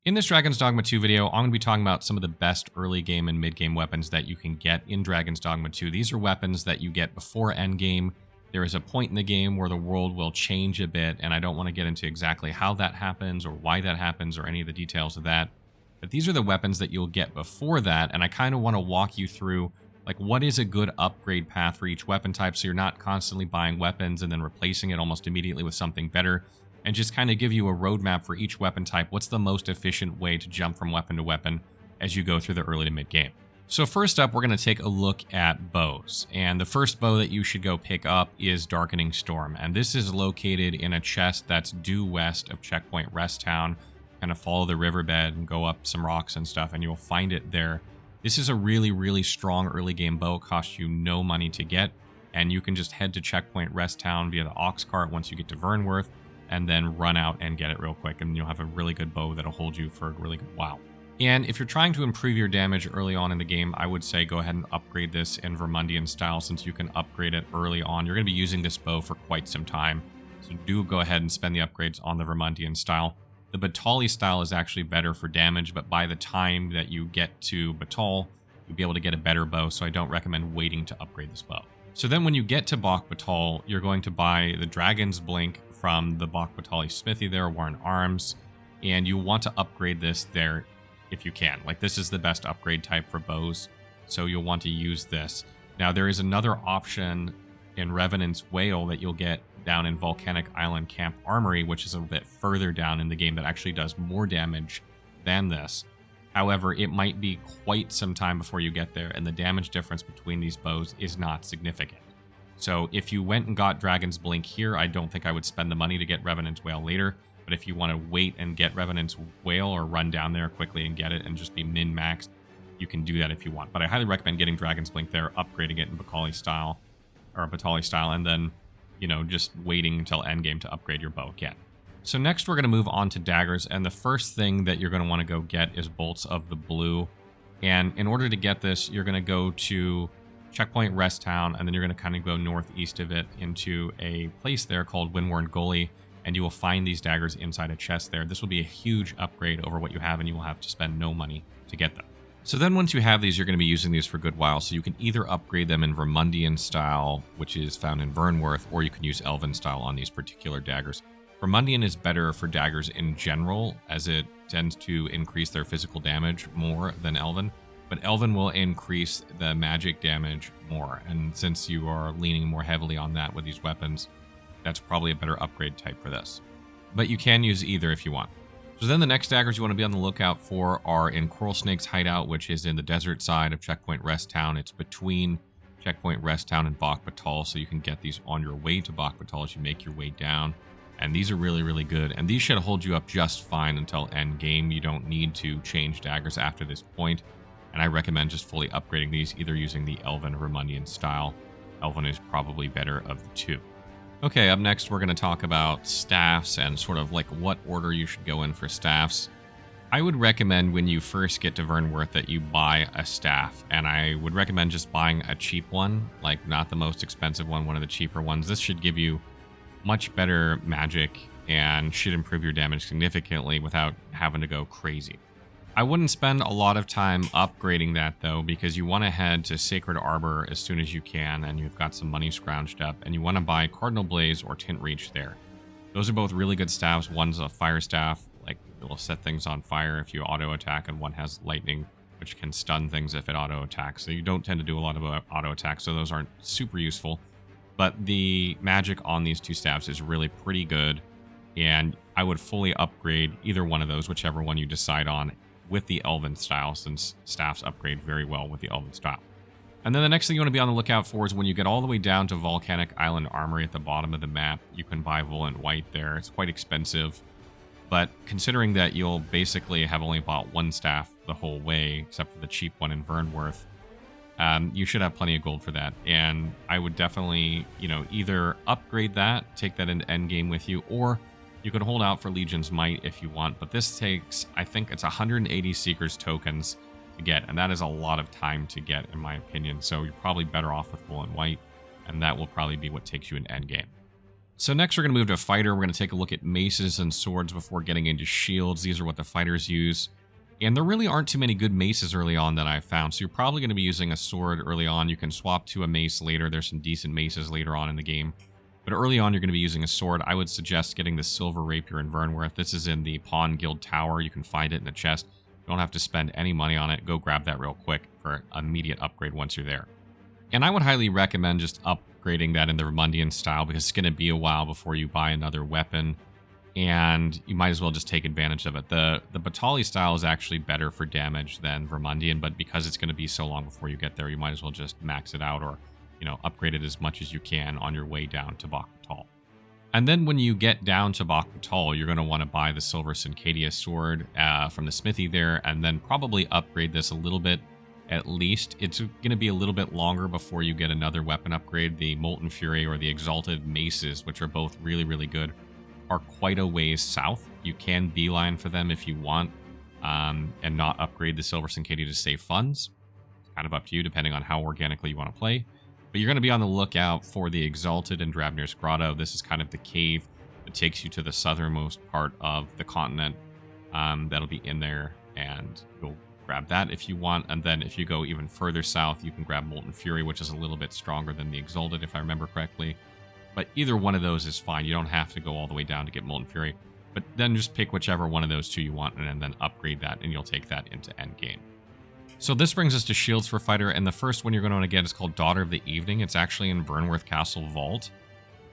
In this Dragon's Dogma 2 video, I'm going to be talking about some of the best early game and mid game weapons that you can get in Dragon's Dogma 2. These are weapons that you get before endgame. There is a point in the game where the world will change a bit, and I don't want to get into exactly how that happens or why that happens or any of the details of that. But these are the weapons that you'll get before that, and I kind of want to walk you through like what is a good upgrade path for each weapon type so you're not constantly buying weapons and then replacing it almost immediately with something better. And just kind of give you a roadmap for each weapon type. What's the most efficient way to jump from weapon to weapon as you go through the early to mid game? So first up, we're going to take a look at bows. And the first bow that you should go pick up is Darkening Storm. And this is located in a chest that's due west of Checkpoint Rest Town. Kind of follow the riverbed and go up some rocks and stuff, and you'll find it there. This is a really, really strong early game bow. It costs you no money to get. And you can just head to Checkpoint Rest Town via the Ox Cart once you get to Vernworth, and then run out and get it real quick, and you'll have a really good bow that'll hold you for a really good while. And if you're trying to improve your damage early on in the game, I would say go ahead and upgrade this in Vermundian style, since you can upgrade it early on. You're going to be using this bow for quite some time, so do go ahead and spend the upgrades on the Vermundian style. The Batali style is actually better for damage, but by the time that you get to Batal, you'll be able to get a better bow, so I don't recommend waiting to upgrade this bow. So then when you get to Bok Batal, you're going to buy the Dragon's Blink from the Bok Batali smithy there, Warren Arms, and you want to upgrade this there if you can. Like, this is the best upgrade type for bows, so you'll want to use this. Now, there is another option in Revenant's Whale that you'll get down in Volcanic Island Camp Armory, which is a bit further down in the game, that actually does more damage than this. However, it might be quite some time before you get there, and the damage difference between these bows is not significant. So if you went and got Dragon's Blink here, I don't think I would spend the money to get Revenant's Whale later. But if you want to wait and get Revenant's Whale, or run down there quickly and get it and just be min-maxed, you can do that if you want. But I highly recommend getting Dragon's Blink there, upgrading it in Batali style, and then, you know, just waiting until endgame to upgrade your bow again. So next we're going to move on to daggers, and the first thing that you're going to want to go get is Bolts of the Blue. And in order to get this, you're going to go to Checkpoint Rest Town, and then you're going to kind of go northeast of it into a place there called Windworn Gully, and you will find these daggers inside a chest there. This will be a huge upgrade over what you have, and you will have to spend no money to get them. So then once you have these, you're going to be using these for a good while, so you can either upgrade them in Vermundian style, which is found in Vernworth, or you can use Elven style on these particular daggers. Vermundian is better for daggers in general, as it tends to increase their physical damage more than Elven. But Elven will increase the magic damage more, and since you are leaning more heavily on that with these weapons, that's probably a better upgrade type for this. But you can use either if you want. So then the next daggers you want to be on the lookout for are in Coral Snake's hideout, which is in the desert side of Checkpoint Rest Town. It's between Checkpoint Rest Town and Bok Batal, so you can get these on your way to Bok Batal as you make your way down. And these are really, really good, and these should hold you up just fine until end game. You don't need to change daggers after this point. And I recommend just fully upgrading these, either using the Elven or Vermundian style. Elven is probably better of the two. Okay, up next we're going to talk about staffs and sort of like what order you should go in for staffs. I would recommend when you first get to Vernworth that you buy a staff, and I would recommend just buying a cheap one, like not the most expensive one, one of the cheaper ones. This should give you much better magic and should improve your damage significantly without having to go crazy. I wouldn't spend a lot of time upgrading that, though, because you want to head to Sacred Arbor as soon as you can, and you've got some money scrounged up, and you want to buy Cardinal Blaze or Tint Reach there. Those are both really good staffs. One's a fire staff, like it will set things on fire if you auto attack, and one has lightning, which can stun things if it auto attacks. So you don't tend to do a lot of auto attacks, so those aren't super useful. But the magic on these two staffs is really pretty good, and I would fully upgrade either one of those, whichever one you decide on, with the Elven style, since staffs upgrade very well with the Elven style. And then the next thing you want to be on the lookout for is when you get all the way down to Volcanic Island Armory at the bottom of the map, you can buy Volant White there. It's quite expensive, but considering that you'll basically have only bought one staff the whole way, except for the cheap one in Vernworth, you should have plenty of gold for that. And I would definitely, either upgrade that, take that into endgame with you, or you could hold out for Legion's Might if you want, but this takes, I think it's 180 Seekers tokens to get, and that is a lot of time to get, in my opinion, so you're probably better off with Volant White, and that will probably be what takes you in endgame. So next we're going to move to fighter. We're going to take a look at maces and swords before getting into shields. These are what the fighters use. And there really aren't too many good maces early on that I've found. So you're probably going to be using a sword early on. You can swap to a mace later. There's some decent maces later on in the game. But early on, you're going to be using a sword. I would suggest getting the Silver Rapier in Vernworth. This is in the Pawn Guild Tower. You can find it in the chest. You don't have to spend any money on it. Go grab that real quick for an immediate upgrade once you're there. And I would highly recommend just upgrading that in the Vermundian style because it's going to be a while before you buy another weapon. And you might as well just take advantage of it. The Batali style is actually better for damage than Vermundian, but because it's going to be so long before you get there, you might as well just max it out or upgrade it as much as you can on your way down to Bakhbatal. And then when you get down to Bakhbatal, you're going to want to buy the Silver Cincadia sword from the smithy there, and then probably upgrade this a little bit at least. It's going to be a little bit longer before you get another weapon upgrade. The Molten Fury or the Exalted Maces, which are both really, really good, are quite a ways south. You can beeline for them if you want, and not upgrade the Silver Cincadia to save funds. It's kind of up to you, depending on how organically you want to play. But you're going to be on the lookout for the Exalted in Dravnir's Grotto. This is kind of the cave that takes you to the southernmost part of the continent. That'll be in there, and you'll grab that if you want. And then if you go even further south, you can grab Molten Fury, which is a little bit stronger than the Exalted, if I remember correctly. But either one of those is fine. You don't have to go all the way down to get Molten Fury. But then just pick whichever one of those two you want, and then upgrade that, and you'll take that into endgame. So this brings us to shields for fighter, and the first one you're going to want to get is called Daughter of the Evening. It's actually in Vernworth Castle Vault,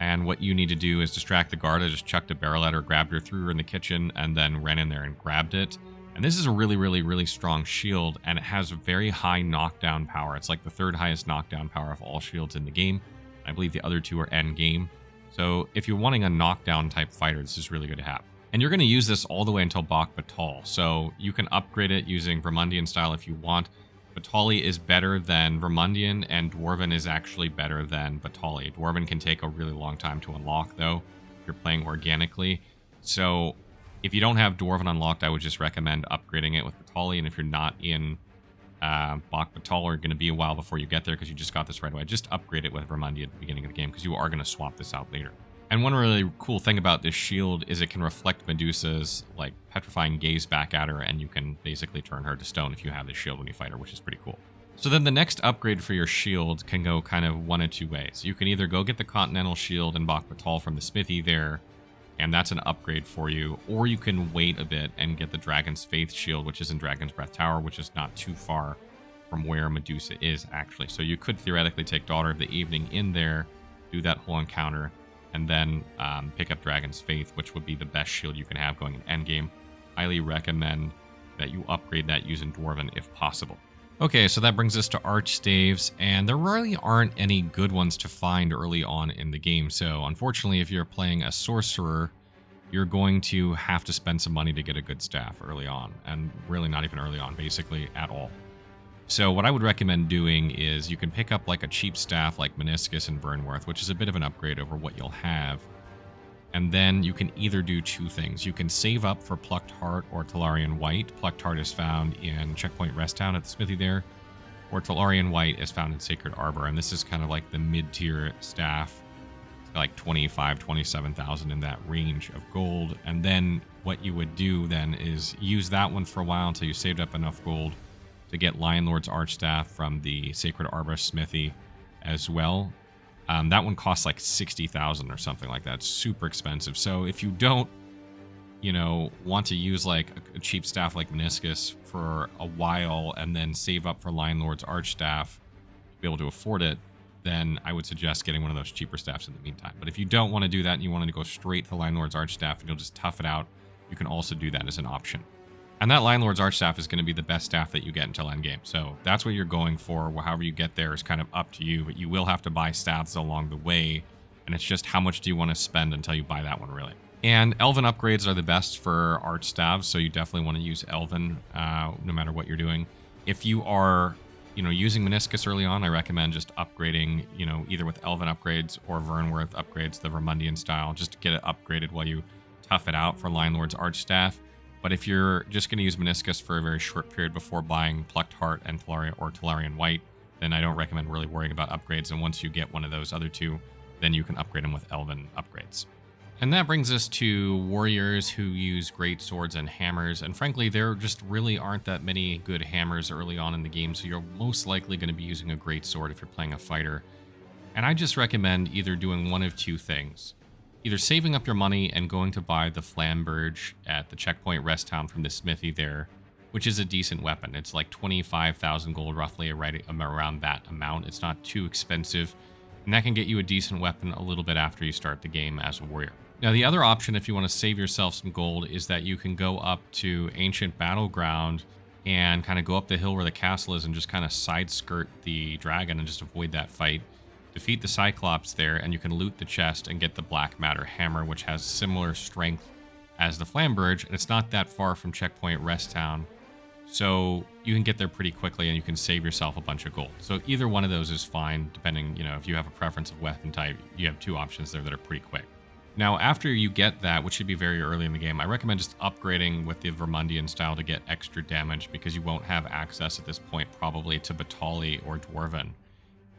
and what you need to do is distract the guard. I just chucked a barrel at her, grabbed her, threw her in the kitchen, and then ran in there and grabbed it. And this is a really, really, really strong shield, and it has very high knockdown power. It's like the third highest knockdown power of all shields in the game. I believe the other two are end game. So if you're wanting a knockdown type fighter, this is really good to have. And you're going to use this all the way until Bakhbatal. So you can upgrade it using Vermundian style if you want. Batali is better than Vermundian, and Dwarven is actually better than Batali. Dwarven can take a really long time to unlock, though, if you're playing organically. So if you don't have Dwarven unlocked, I would just recommend upgrading it with Batali. And if you're not in Bakhbatal, or going to be a while before you get there because you just got this right away, just upgrade it with Vermundian at the beginning of the game because you are going to swap this out later. And one really cool thing about this shield is it can reflect Medusa's like petrifying gaze back at her, and you can basically turn her to stone if you have this shield when you fight her, which is pretty cool. So then the next upgrade for your shield can go kind of one of two ways. You can either go get the Continental Shield in Bakhbatal from the smithy there, and that's an upgrade for you, or you can wait a bit and get the Dragon's Faith shield, which is in Dragon's Breath Tower, which is not too far from where Medusa is, actually. So you could theoretically take Daughter of the Evening in there, do that whole encounter, and then pick up Dragon's Faith, which would be the best shield you can have going in endgame. Highly recommend that you upgrade that using Dwarven if possible. Okay, so that brings us to Archistaves, and there really aren't any good ones to find early on in the game. So unfortunately, if you're playing a sorcerer, you're going to have to spend some money to get a good staff early on, and really not even early on, basically at all. So what I would recommend doing is you can pick up like a cheap staff like Meniscus and Vernworth, which is a bit of an upgrade over what you'll have. And then you can either do two things. You can save up for Plucked Heart or Talarian White. Plucked Heart is found in Checkpoint Rest Town at the smithy there, or Talarian White is found in Sacred Arbor. And this is kind of like the mid-tier staff, like 25, 27,000 in that range of gold. And then what you would do then is use that one for a while until you saved up enough gold to get Lion Lord's Archstaff from the Sacred Arbor Smithy as well. That one costs like 60,000 or something like that. It's super expensive. So if you don't, want to use like a cheap staff like Meniscus for a while and then save up for Lion Lord's Archstaff to be able to afford it, then I would suggest getting one of those cheaper staffs in the meantime. But if you don't want to do that and you want to go straight to Lion Lord's Archstaff and you'll just tough it out, you can also do that as an option. And that Lion Lord's Archstaff is going to be the best staff that you get until endgame. So that's what you're going for. However you get there is kind of up to you, but you will have to buy staffs along the way. And it's just how much do you want to spend until you buy that one, really. And Elven upgrades are the best for Archstaves, so you definitely want to use Elven no matter what you're doing. If you are, using Meniscus early on, I recommend just upgrading, either with Elven upgrades or Vernworth upgrades, the Vermundian style, just to get it upgraded while you tough it out for Lion Lord's Archstaff. But if you're just going to use Meniscus for a very short period before buying Plucked Heart and Talarian White, then I don't recommend really worrying about upgrades. And once you get one of those other two, then you can upgrade them with elven upgrades. And that brings us to warriors who use great swords and hammers. And frankly, there just really aren't that many good hammers early on in the game, so you're most likely going to be using a great sword if you're playing a fighter. And I just recommend either doing one of two things. Either saving up your money and going to buy the Flamberge at the checkpoint rest town from the smithy there, which is a decent weapon. It's like 25,000 gold roughly, right around that amount. It's not too expensive, and that can get you a decent weapon a little bit after you start the game as a warrior. Now, the other option, if you want to save yourself some gold, is that you can go up to Ancient Battleground and kind of go up the hill where the castle is and just kind of side skirt the dragon and just avoid that fight. Defeat the Cyclops there, and you can loot the chest and get the Black Matter Hammer, which has similar strength as the Flamberge, and it's not that far from Checkpoint Rest Town. So you can get there pretty quickly and you can save yourself a bunch of gold. So either one of those is fine, depending, if you have a preference of weapon type, you have two options there that are pretty quick. Now, after you get that, which should be very early in the game, I recommend just upgrading with the Vermundian style to get extra damage, because you won't have access at this point probably to Batali or Dwarven.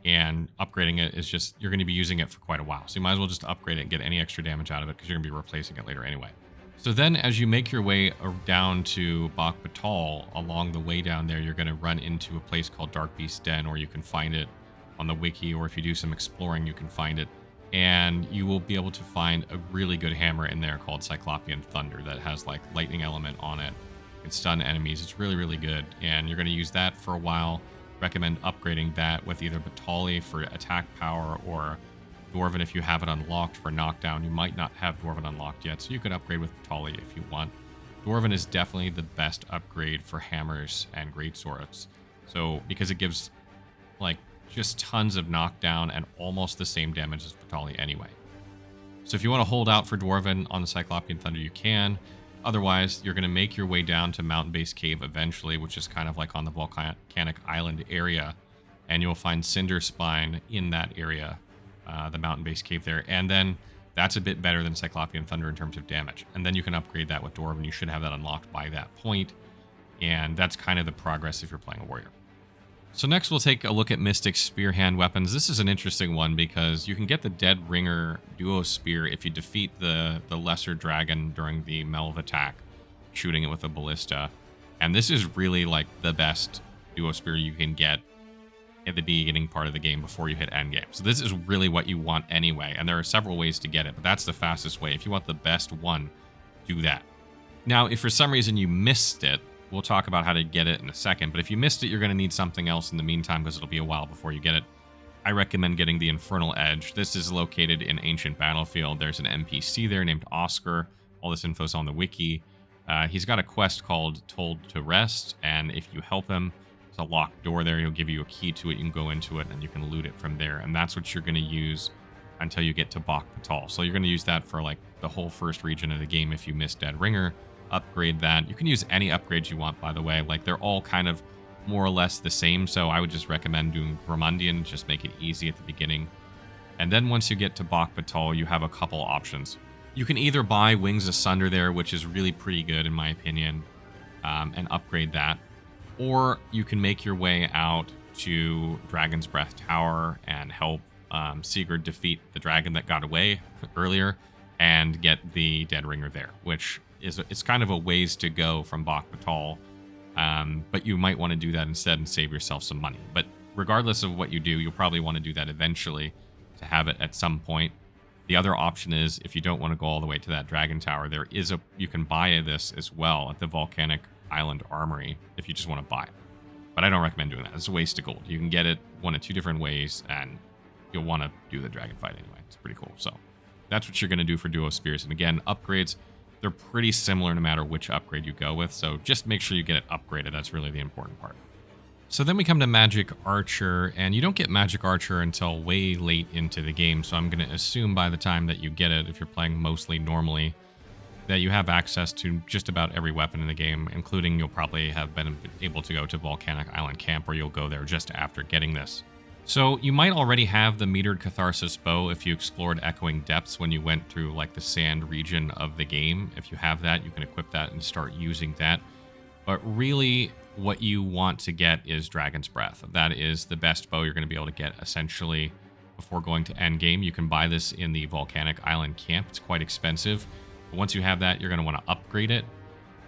And upgrading it is just, you're going to be using it for quite a while. So you might as well just upgrade it and get any extra damage out of it, because you're going to be replacing it later anyway. So then as you make your way down to Bak Batal, along the way down there, you're going to run into a place called Dark Beast Den, or you can find it on the wiki, or if you do some exploring, you can find it. And you will be able to find a really good hammer in there called Cyclopean Thunder that has like lightning element on it. It can stun enemies. It's really, really good. And you're going to use that for a while. Recommend upgrading that with either Batali for attack power or Dwarven if you have it unlocked for knockdown. You might not have Dwarven unlocked yet, so you could upgrade with Batali if you want. Dwarven is definitely the best upgrade for hammers and greatswords. So, because it gives like just tons of knockdown and almost the same damage as Batali anyway. So if you want to hold out for Dwarven on the Cyclopean Thunder, you can. Otherwise, you're going to make your way down to Mountain Base Cave eventually, which is kind of like on the volcanic island area. And you'll find Cinder Spine in that area, the Mountain Base Cave there. And then that's a bit better than Cyclopean Thunder in terms of damage. And then you can upgrade that with Dwarven. You should have that unlocked by that point. And that's kind of the progress if you're playing a warrior. So next we'll take a look at Mystic Spearhand weapons. This is an interesting one because you can get the Dead Ringer Duospear if you defeat the Lesser Dragon during the Melv attack, shooting it with a ballista. And this is really like the best Duospear you can get at the beginning part of the game before you hit endgame. So this is really what you want anyway, and there are several ways to get it, but that's the fastest way. If you want the best one, do that. Now, if for some reason you missed it, we'll talk about how to get it in a second, but if you missed it, you're going to need something else in the meantime because it'll be a while before you get it. I recommend getting the Infernal Edge. This is located in Ancient Battlefield. There's an NPC there named Oscar. All this info's on the wiki. He's got a quest called Told to Rest, and if you help him, there's a locked door there. He'll give you a key to it. You can go into it, and you can loot it from there, and that's what you're going to use until you get to Bak Batal. So you're going to use that for like the whole first region of the game if you missed Dead Ringer. Upgrade that. You can use any upgrades you want, by the way. Like, they're all kind of more or less the same, so I would just recommend doing Vermundian. Just make it easy at the beginning. And then once you get to Bak Batal, you have a couple options. You can either buy Wings Asunder there, which is really pretty good in my opinion, and upgrade that. Or you can make your way out to Dragon's Breath Tower and help Sigurd defeat the dragon that got away earlier and get the Dead Ringer there, which it's kind of a ways to go from Bak Batal, but you might want to do that instead and save yourself some money. But regardless of what you do, you'll probably want to do that eventually to have it at some point. The other option is, if you don't want to go all the way to that Dragon Tower, you can buy this as well at the Volcanic Island Armory if you just want to buy it. But I don't recommend doing that. It's a waste of gold. You can get it one of two different ways, and you'll want to do the dragon fight anyway. It's pretty cool. So that's what you're going to do for Duospears. And again, upgrades, they're pretty similar no matter which upgrade you go with, so just make sure you get it upgraded. That's really the important part. So then we come to Magic Archer, and you don't get Magic Archer until way late into the game, so I'm going to assume by the time that you get it, if you're playing mostly normally, that you have access to just about every weapon in the game, including you'll probably have been able to go to Volcanic Island Camp, where you'll go there just after getting this. So you might already have the metered Catharsis bow if you explored Echoing Depths when you went through like the sand region of the game. If you have that, you can equip that and start using that. But really what you want to get is Dragon's Breath. That is the best bow you're going to be able to get essentially before going to end game. You can buy this in the Volcanic Island camp. It's quite expensive. But once you have that, you're going to want to upgrade it.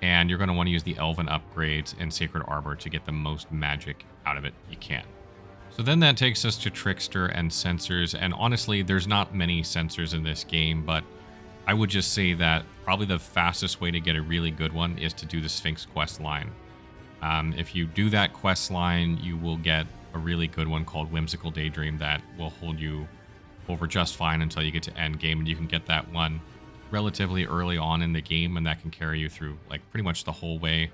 And you're going to want to use the Elven upgrades and Sacred Arbor to get the most magic out of it you can. So then that takes us to Trickster and Censers. And honestly, there's not many Censers in this game, but I would just say that probably the fastest way to get a really good one is to do the Sphinx quest line. If you do that quest line, you will get a really good one called Whimsical Daydream that will hold you over just fine until you get to end game, and you can get that one relatively early on in the game, and that can carry you through like pretty much the whole way.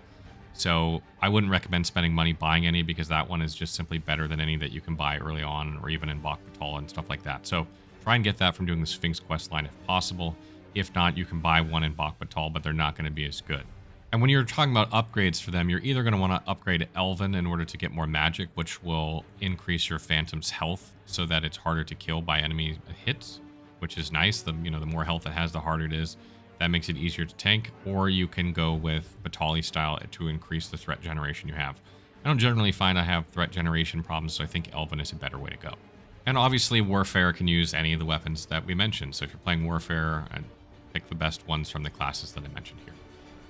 So I wouldn't recommend spending money buying any, because that one is just simply better than any that you can buy early on or even in Bok Batal and stuff like that. So try and get that from doing the Sphinx quest line if possible. If not, you can buy one in Bok Batal, but they're not going to be as good. And when you're talking about upgrades for them, you're either going to want to upgrade Elven in order to get more magic, which will increase your Phantom's health so that it's harder to kill by enemy hits, which is nice. The more health it has, the harder it is. That makes it easier to tank. Or you can go with Batali style to increase the threat generation you have. I don't generally find I have threat generation problems, so I think Elven is a better way to go. And obviously, Warfare can use any of the weapons that we mentioned. So if you're playing Warfare, pick the best ones from the classes that I mentioned here.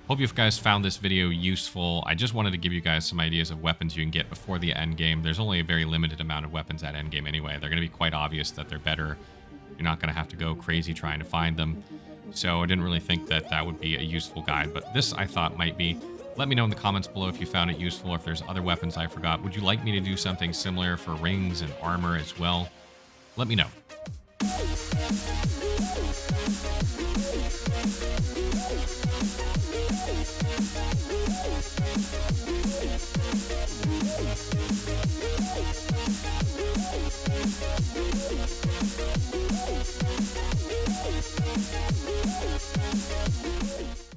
Hope you guys found this video useful. I just wanted to give you guys some ideas of weapons you can get before the end game. There's only a very limited amount of weapons at end game anyway. They're going to be quite obvious that they're better. You're not going to have to go crazy trying to find them. So I didn't really think that that would be a useful guide, but this I thought might be. Let me know in the comments below if you found it useful or if there's other weapons I forgot. Would you like me to do something similar for rings and armor as well? Let me know.